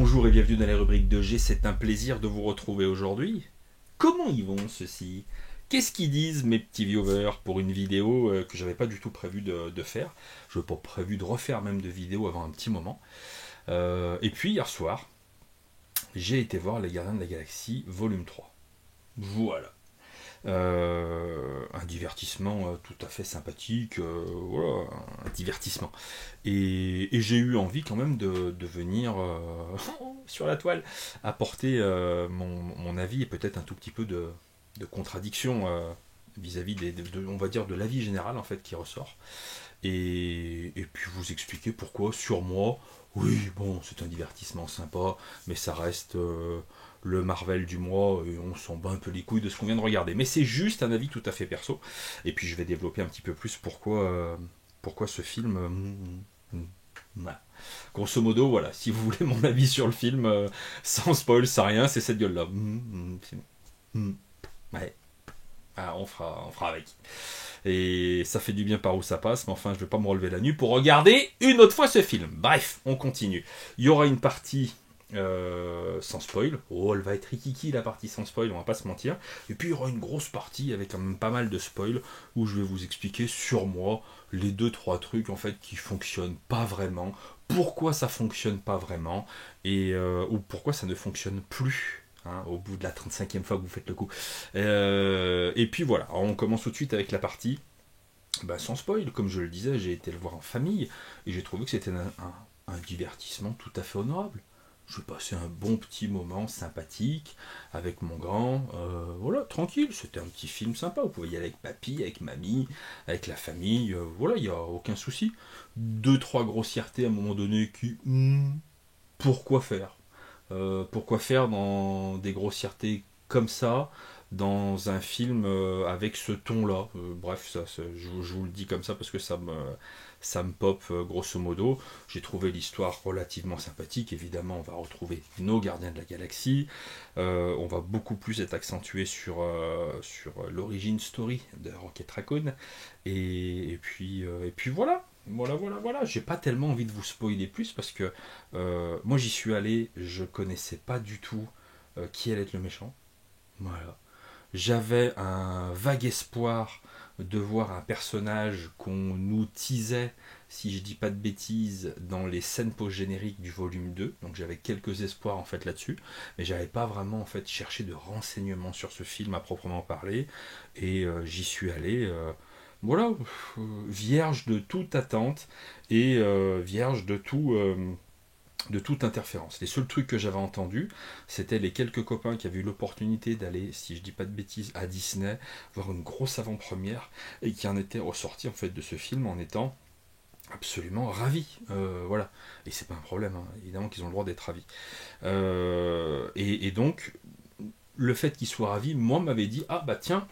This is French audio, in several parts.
Bonjour et bienvenue dans la rubrique de G, c'est un plaisir de vous retrouver aujourd'hui. Comment ils vont ceux-ci? Qu'est-ce qu'ils disent mes petits viewers pour une vidéo que j'avais pas du tout prévu de faire? Je n'avais pas prévu de refaire même de vidéo avant un petit moment. Et puis hier soir, j'ai été voir Les Gardiens de la Galaxie volume 3. Voilà. Un divertissement tout à fait sympathique, voilà, un divertissement. Et j'ai eu envie quand même de venir sur la toile apporter mon avis et peut-être un tout petit peu de contradiction vis-à-vis on va dire de l'avis général en fait qui ressort. Et puis vous expliquer pourquoi sur moi, oui bon c'est un divertissement sympa, mais ça reste le Marvel du mois, et on s'en bat un peu les couilles de ce qu'on vient de regarder. Mais c'est juste un avis tout à fait perso. Et puis je vais développer un petit peu plus pourquoi ce film. Voilà. Grosso modo, voilà, si vous voulez mon avis sur le film, sans spoil, sans rien, c'est cette gueule-là. Ouais. Ah, on fera avec. Et ça fait du bien par où ça passe, mais enfin, je vais pas me relever la nuit pour regarder une autre fois ce film. Bref, on continue. Il y aura une partie sans spoil. Oh, elle va être rikiki la partie sans spoil, on va pas se mentir. Et puis il y aura une grosse partie avec quand même pas mal de spoil où je vais vous expliquer sur moi les 2-3 trucs en fait qui fonctionnent pas vraiment, pourquoi ça fonctionne pas vraiment et ou pourquoi ça ne fonctionne plus. Hein, au bout de la 35e fois que vous faites le coup. Et puis voilà, alors on commence tout de suite avec la partie sans spoil, comme je le disais, j'ai été le voir en famille et j'ai trouvé que c'était un divertissement tout à fait honorable. Je passais un bon petit moment sympathique avec mon grand, voilà, tranquille, c'était un petit film sympa, vous pouvez y aller avec papy, avec mamie, avec la famille, voilà, il n'y a aucun souci. 2-3 grossièretés à un moment donné qui, pourquoi faire pourquoi faire dans des grossièretés comme ça dans un film avec ce ton-là. Bref, je vous le dis comme ça parce que ça me pop grosso modo. J'ai trouvé l'histoire relativement sympathique. Évidemment, on va retrouver nos gardiens de la galaxie. On va beaucoup plus être accentué sur l'origine story de Rocket Raccoon. Et puis voilà. Voilà. J'ai pas tellement envie de vous spoiler plus parce que moi j'y suis allé, je connaissais pas du tout qui allait être le méchant. Voilà. J'avais un vague espoir de voir un personnage qu'on nous teasait, si je dis pas de bêtises, dans les scènes post-génériques du volume 2. Donc j'avais quelques espoirs en fait là-dessus, mais j'avais pas vraiment en fait cherché de renseignements sur ce film à proprement parler. Et j'y suis allé. Voilà, vierge de toute attente et vierge de toute interférence. Les seuls trucs que j'avais entendus, c'était les quelques copains qui avaient eu l'opportunité d'aller, si je dis pas de bêtises, à Disney, voir une grosse avant-première, et qui en étaient ressortis en fait de ce film en étant absolument ravis. Voilà. Et c'est pas un problème, hein. Évidemment qu'ils ont le droit d'être ravis. Et donc, le fait qu'ils soient ravis, moi m'avait dit, ah bah tiens,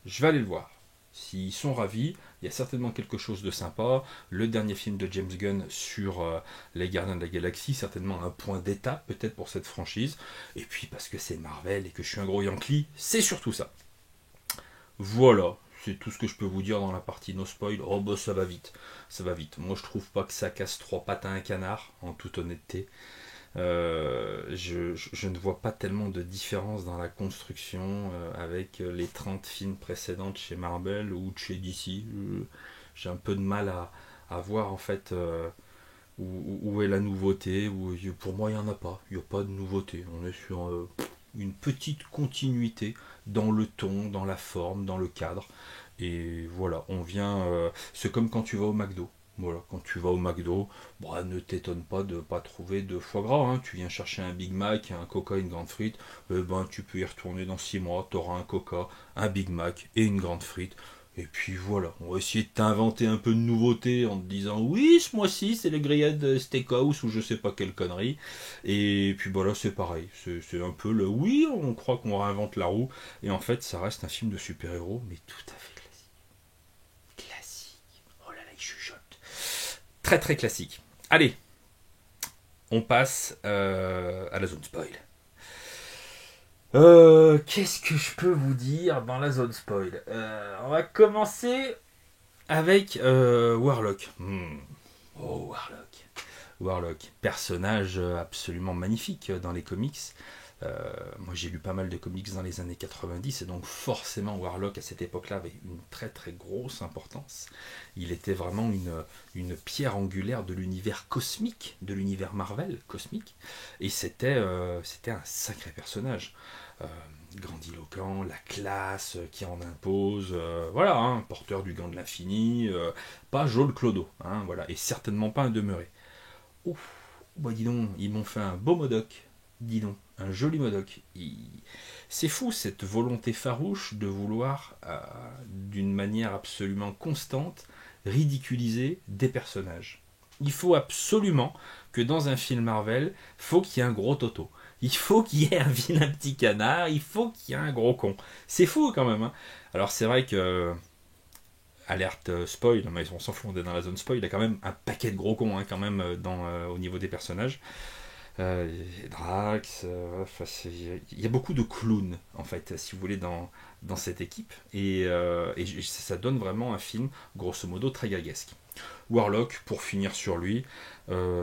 je vais aller le voir. S'ils sont ravis, il y a certainement quelque chose de sympa. Le dernier film de James Gunn sur les Gardiens de la Galaxie, certainement un point d'étape peut-être pour cette franchise. Et puis parce que c'est Marvel et que je suis un gros Yankee, c'est surtout ça. Voilà, c'est tout ce que je peux vous dire dans la partie no spoil. Oh bah ça va vite, ça va vite. Moi je trouve pas que ça casse 3 pattes à un canard, en toute honnêteté. Je ne vois pas tellement de différence dans la construction avec les 30 films précédents de chez Marvel ou de chez DC. J'ai un peu de mal à voir en fait où est la nouveauté. Pour moi, il n'y en a pas. Il n'y a pas de nouveauté. On est sur une petite continuité dans le ton, dans la forme, dans le cadre. Et voilà, on vient. C'est comme quand tu vas au McDo. Voilà, quand tu vas au McDo, bah, ne t'étonne pas de ne pas trouver de foie gras. Hein. Tu viens chercher un Big Mac, un Coca, une grande frite. Ben, tu peux y retourner dans 6 mois. Tu auras un Coca, un Big Mac et une grande frite. Et puis voilà, on va essayer de t'inventer un peu de nouveauté en te disant oui, ce mois-ci c'est les grillades steakhouse ou je sais pas quelle connerie. Et puis voilà, c'est pareil. C'est un peu le oui, on croit qu'on réinvente la roue. Et en fait, ça reste un film de super-héros, mais tout à fait classique. Oh là là, il chuchote. Très très classique. Allez, on passe à la zone spoil. Qu'est-ce que je peux vous dire dans la zone spoil? On va commencer avec Warlock. Oh, Warlock. Warlock, personnage absolument magnifique dans les comics. Moi j'ai lu pas mal de comics dans les années 90 et donc forcément Warlock à cette époque-là avait une très très grosse importance. Il était vraiment une pierre angulaire de l'univers cosmique, de l'univers Marvel cosmique, et c'était un sacré personnage. Euh, Grandiloquent, la classe qui en impose, voilà, hein, porteur du gant de l'infini, pas Joel Clodo, hein, voilà, et certainement pas un demeuré. Ouf, bah dis donc, ils m'ont fait un beau Modoc, dis donc, un joli Modoc. C'est fou cette volonté farouche de vouloir, d'une manière absolument constante, ridiculiser des personnages. Il faut absolument que dans un film Marvel, faut qu'il y ait un gros Toto. Il faut qu'il y ait un vilain petit canard, il faut qu'il y ait un gros con. C'est fou quand même. Hein. Alors c'est vrai que alerte spoil, mais on s'en fout, on est dans la zone spoil, il y a quand même un paquet de gros cons hein, quand même au niveau des personnages. Drax, il y a beaucoup de clowns en fait, si vous voulez, dans cette équipe, et ça donne vraiment un film, grosso modo, très gaguesque. Warlock, pour finir sur lui,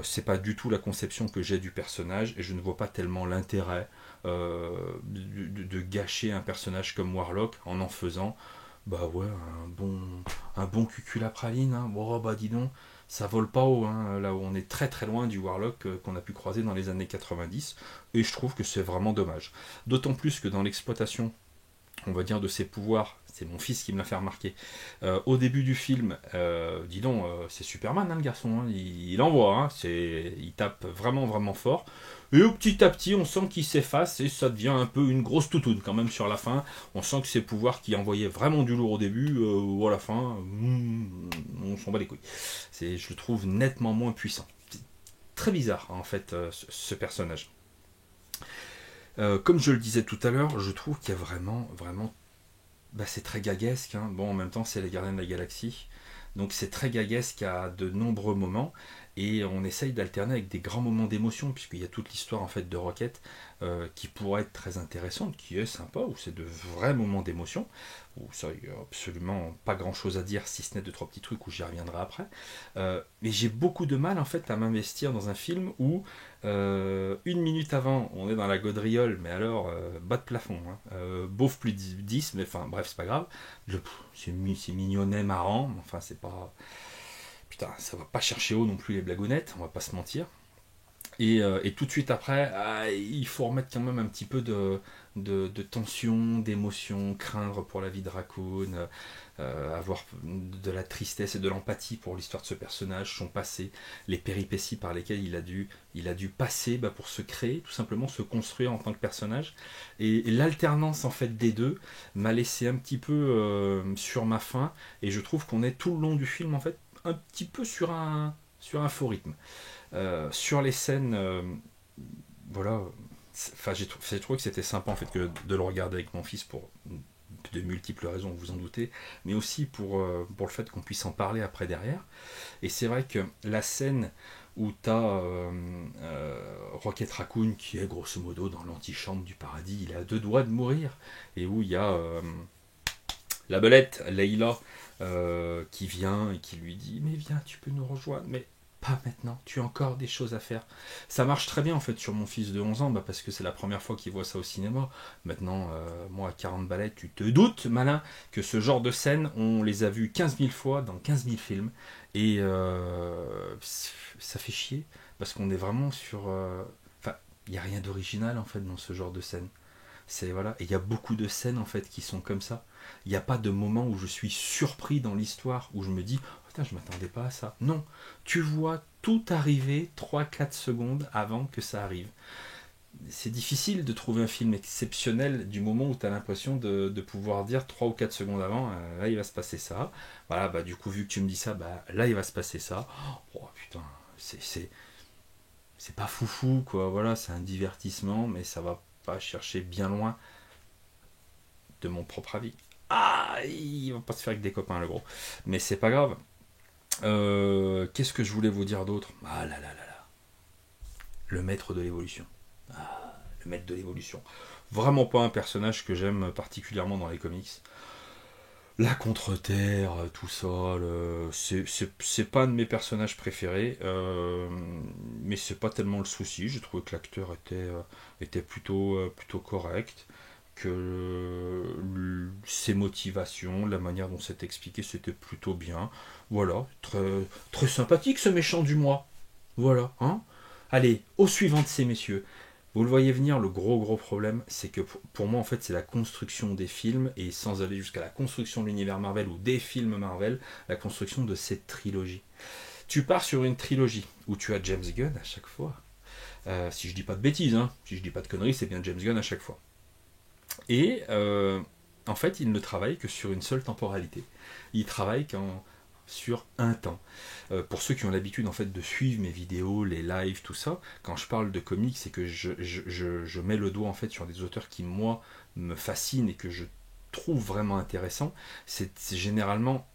c'est pas du tout la conception que j'ai du personnage, et je ne vois pas tellement l'intérêt de gâcher un personnage comme Warlock en faisant bah ouais, un bon cuculapraline, hein. Bon, bah dis donc, ça vole pas haut, hein, là où on est très très loin du Warlock qu'on a pu croiser dans les années 90, et je trouve que c'est vraiment dommage. D'autant plus que dans l'exploitation, on va dire, de ses pouvoirs, c'est mon fils qui me l'a fait remarquer, au début du film, dis donc, c'est Superman hein, le garçon, hein, il envoie, hein, il tape vraiment vraiment fort, et petit à petit on sent qu'il s'efface et ça devient un peu une grosse toutoune quand même sur la fin, on sent que ses pouvoirs qui envoyaient vraiment du lourd au début, ou à la fin, on s'en bat les couilles. Je le trouve nettement moins puissant. C'est très bizarre en fait ce personnage. Comme je le disais tout à l'heure, je trouve qu'il y a vraiment, vraiment, bah, c'est très gaguesque. Hein. Bon, en même temps, c'est les Gardiens de la Galaxie, donc c'est très gaguesque à de nombreux moments, et on essaye d'alterner avec des grands moments d'émotion, puisqu'il y a toute l'histoire en fait de Rocket qui pourrait être très intéressante, qui est sympa, où c'est de vrais moments d'émotion, où ça, il n'y a absolument pas grand chose à dire, si ce n'est deux, trois petits trucs où j'y reviendrai après. Mais j'ai beaucoup de mal en fait à m'investir dans un film où une minute avant, on est dans la gaudriole, mais alors bas de plafond, hein. Beauf plus 10, mais enfin bref, c'est pas grave. C'est mignonnet, marrant, enfin c'est pas. Putain, ça va pas chercher haut non plus les blagounettes, on va pas se mentir. Et tout de suite après, il faut remettre quand même un petit peu de tension, d'émotion, craindre pour la vie de Raccoon, avoir de la tristesse et de l'empathie pour l'histoire de ce personnage, son passé, les péripéties par lesquelles il a dû passer pour se créer, tout simplement se construire en tant que personnage. Et l'alternance en fait des deux m'a laissé un petit peu sur ma faim, et je trouve qu'on est tout le long du film en fait un petit peu sur un faux rythme. Sur les scènes, voilà, enfin, j'ai trouvé que c'était sympa en fait de le regarder avec mon fils pour de multiples raisons, vous en doutez, mais aussi pour le fait qu'on puisse en parler après derrière. Et c'est vrai que la scène où tu as Rocket Raccoon qui est grosso modo dans l'antichambre du paradis, il est à deux doigts de mourir, et où il y a la belette, Leila, qui vient et qui lui dit mais viens, tu peux nous rejoindre, mais pas maintenant, tu as encore des choses à faire. Ça marche très bien en fait sur mon fils de 11 ans, parce que c'est la première fois qu'il voit ça au cinéma. Maintenant, moi à 40 balais, tu te doutes, malin, que ce genre de scènes, on les a vues 15 000 fois dans 15 000 films, et ça fait chier, parce qu'on est vraiment sur... Enfin, il n'y a rien d'original en fait dans ce genre de scène. Voilà. Et il y a beaucoup de scènes en fait qui sont comme ça. Il n'y a pas de moment où je suis surpris dans l'histoire, où je me dis oh, putain, je m'attendais pas à ça. Non, tu vois tout arriver 3-4 secondes avant que ça arrive. C'est difficile de trouver un film exceptionnel du moment où tu as l'impression de pouvoir dire 3 ou 4 secondes avant, là il va se passer ça. Voilà, du coup, vu que tu me dis ça, là il va se passer ça. Oh putain, c'est pas foufou, quoi. Voilà, c'est un divertissement, mais ça va pas chercher bien loin de mon propre avis. Ah, il va pas se faire avec des copains, le gros. Mais c'est pas grave. Qu'est-ce que je voulais vous dire d'autre? Ah là là là là. Le maître de l'évolution. Ah, le maître de l'évolution. Vraiment pas un personnage que j'aime particulièrement dans les comics. La Contre-Terre, tout ça, c'est pas un de mes personnages préférés, mais c'est pas tellement le souci. J'ai trouvé que l'acteur était plutôt correct, que ses motivations, la manière dont c'était expliqué, c'était plutôt bien. Voilà, très sympathique ce méchant du mois. Voilà, hein. Allez, au suivant de ces messieurs. Vous le voyez venir, le gros problème, c'est que pour moi, en fait, c'est la construction des films, et sans aller jusqu'à la construction de l'univers Marvel ou des films Marvel, la construction de cette trilogie. Tu pars sur une trilogie où tu as James Gunn à chaque fois. Si je dis pas de bêtises, hein, si je dis pas de conneries, c'est bien James Gunn à chaque fois. Et en fait, il ne travaille que sur une seule temporalité. Il travaille sur un temps. Pour ceux qui ont l'habitude en fait de suivre mes vidéos, les lives, tout ça, quand je parle de comics, c'est que je mets le doigt en fait sur des auteurs qui moi me fascinent et que je trouve vraiment intéressants. C'est généralement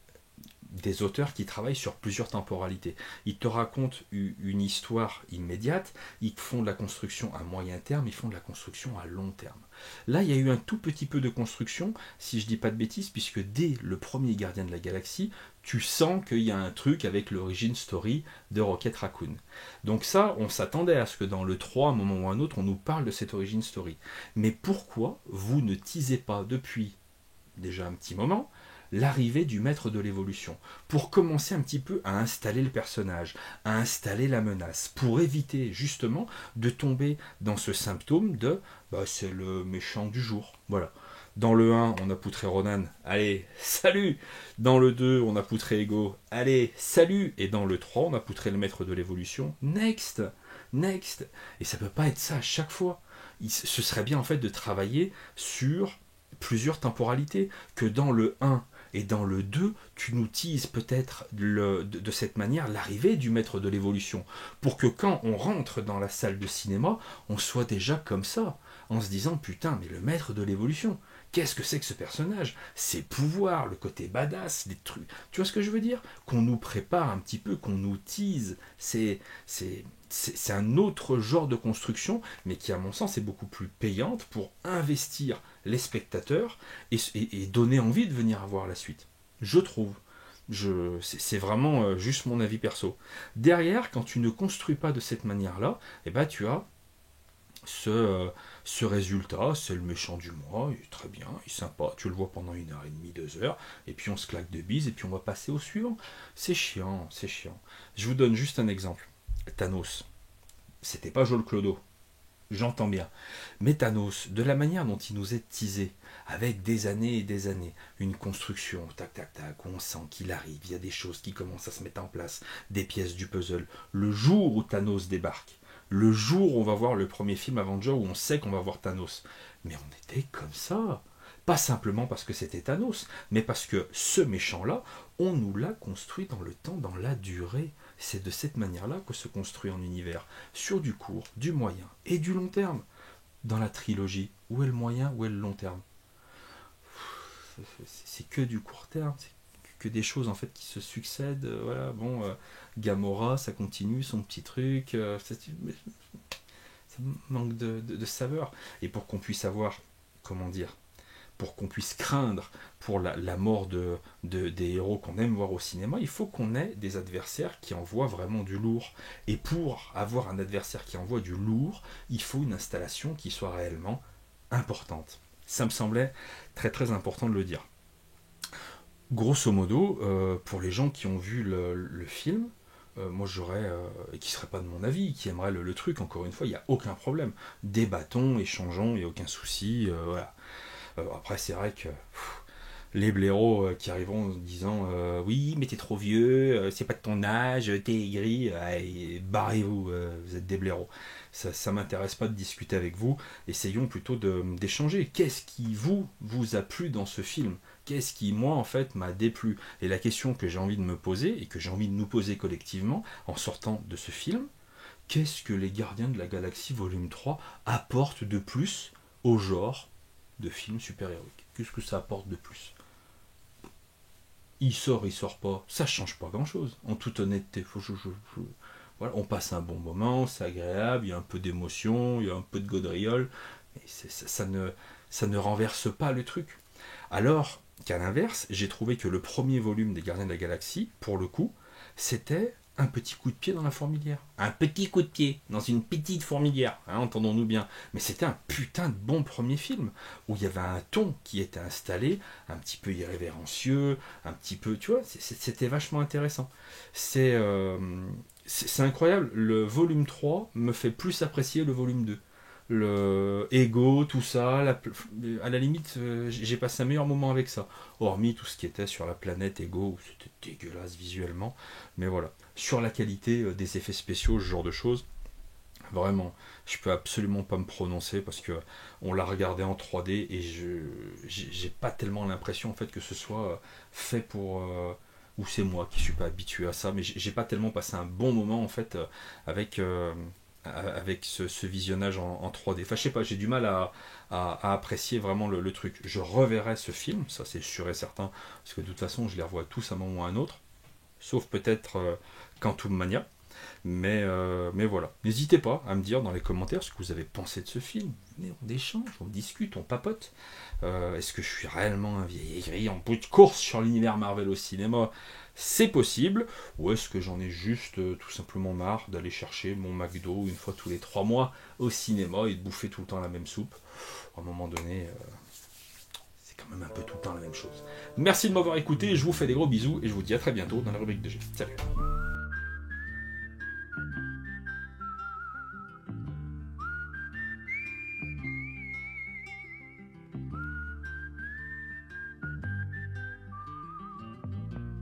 des auteurs qui travaillent sur plusieurs temporalités. Ils te racontent une histoire immédiate, ils font de la construction à moyen terme, ils font de la construction à long terme. Là, il y a eu un tout petit peu de construction, si je dis pas de bêtises, puisque dès le premier Gardien de la Galaxie, tu sens qu'il y a un truc avec l'origin story de Rocket Raccoon. Donc ça, on s'attendait à ce que dans le 3, à un moment ou un autre, on nous parle de cette origin story. Mais pourquoi vous ne teasez pas depuis déjà un petit moment l'arrivée du maître de l'évolution, pour commencer un petit peu à installer le personnage, à installer la menace, pour éviter justement de tomber dans ce symptôme de c'est le méchant du jour. Voilà. Dans le 1, on a poutré Ronan, allez, salut. Dans le 2, on a poutré Ego, allez, salut. Et dans le 3, on a poutré le maître de l'évolution, next, next. Et ça peut pas être ça à chaque fois. Ce serait bien en fait de travailler sur plusieurs temporalités, que dans le 1 et dans le 2, tu nous teases peut-être de cette manière l'arrivée du maître de l'évolution, pour que quand on rentre dans la salle de cinéma, on soit déjà comme ça, en se disant putain, mais le maître de l'évolution, qu'est-ce que c'est que ce personnage? Ses pouvoirs, le côté badass, des trucs. Tu vois ce que je veux dire? Qu'on nous prépare un petit peu, qu'on nous tease. C'est un autre genre de construction, mais qui, à mon sens, est beaucoup plus payante pour investir les spectateurs et donner envie de venir voir la suite. Je trouve. C'est vraiment juste mon avis perso. Derrière, quand tu ne construis pas de cette manière-là, eh ben, tu as ce résultat, c'est le méchant du mois, il est très bien, il est sympa, tu le vois pendant 1h30, 2 heures, et puis on se claque de bises, et puis on va passer au suivant. C'est chiant, c'est chiant. Je vous donne juste un exemple. Thanos, c'était pas Joel Clodo, j'entends bien. Mais Thanos, de la manière dont il nous est teasé, avec des années et des années, une construction, tac tac tac, où on sent qu'il arrive, il y a des choses qui commencent à se mettre en place, des pièces du puzzle. Le jour où Thanos débarque, le jour où on va voir le premier film Avenger, où on sait qu'on va voir Thanos, mais on était comme ça. Pas simplement parce que c'était Thanos, mais parce que ce méchant-là, on nous l'a construit dans le temps, dans la durée. C'est de cette manière-là que se construit un univers, sur du court, du moyen et du long terme. Dans la trilogie, où est le moyen, où est le long terme? C'est que du court terme, c'est que des choses en fait qui se succèdent. Voilà, bon, Gamora, ça continue son petit truc, ça manque de saveur. Et pour qu'on puisse avoir, comment dire, pour qu'on puisse craindre pour la mort des héros qu'on aime voir au cinéma, il faut qu'on ait des adversaires qui envoient vraiment du lourd. Et pour avoir un adversaire qui envoie du lourd, il faut une installation qui soit réellement importante. Ça me semblait très très important de le dire. Grosso modo, pour les gens qui ont vu le film, moi j'aurais, et qui ne seraient pas de mon avis, qui aimeraient le truc, encore une fois, il n'y a aucun problème. Débattons, échangeons, il n'y a aucun souci, voilà. Après, c'est vrai que les blaireaux qui arriveront en disant oui, mais t'es trop vieux, c'est pas de ton âge, t'es aigri, barrez-vous, vous êtes des blaireaux. Ça m'intéresse pas de discuter avec vous. Essayons plutôt d'échanger. Qu'est-ce qui vous a plu dans ce film? Qu'est-ce qui, moi, en fait, m'a déplu? Et la question que j'ai envie de me poser, et que j'ai envie de nous poser collectivement, en sortant de ce film, qu'est-ce que les Gardiens de la Galaxie Volume 3 apportent de plus au genre de film super-héroïque? Qu'est-ce que ça apporte de plus? Il sort pas, ça change pas grand-chose. En toute honnêteté, voilà, on passe un bon moment, c'est agréable, il y a un peu d'émotion, il y a un peu de gaudriole, mais ça ne renverse pas le truc. Alors, qu'à l'inverse, j'ai trouvé que le premier volume des Gardiens de la Galaxie, pour le coup, c'était un petit coup de pied dans la fourmilière. Un petit coup de pied dans une petite fourmilière, hein, entendons-nous bien. Mais c'était un putain de bon premier film, où il y avait un ton qui était installé, un petit peu irrévérencieux, un petit peu, tu vois, c'était vachement intéressant. C'est incroyable, le volume 3 me fait plus apprécier le volume 2. Le ego, tout ça, à la limite, j'ai passé un meilleur moment avec ça. Hormis tout ce qui était sur la planète ego, où c'était dégueulasse visuellement. Mais voilà. Sur la qualité des effets spéciaux, ce genre de choses, vraiment, je peux absolument pas me prononcer parce que on l'a regardé en 3D et j'ai pas tellement l'impression en fait que ce soit fait pour ou c'est moi qui suis pas habitué à ça, mais j'ai pas tellement passé un bon moment en fait avec avec ce visionnage en 3D. Enfin, je sais pas, j'ai du mal à apprécier vraiment le truc. Je reverrai ce film, ça c'est sûr et certain, parce que de toute façon, je les revois tous à un moment ou à un autre, sauf peut-être Quantum Mania. Mais voilà. N'hésitez pas à me dire dans les commentaires ce que vous avez pensé de ce film. Venez, on échange, on discute, on papote. Est-ce que je suis réellement un vieil aigri en bout de course sur l'univers Marvel au cinéma? C'est possible. Ou est-ce que j'en ai juste tout simplement marre d'aller chercher mon McDo une fois tous les 3 mois au cinéma et de bouffer tout le temps la même soupe? À un moment donné, c'est quand même un peu tout le temps la même chose. Merci de m'avoir écouté, je vous fais des gros bisous et je vous dis à très bientôt dans la rubrique de G. Salut.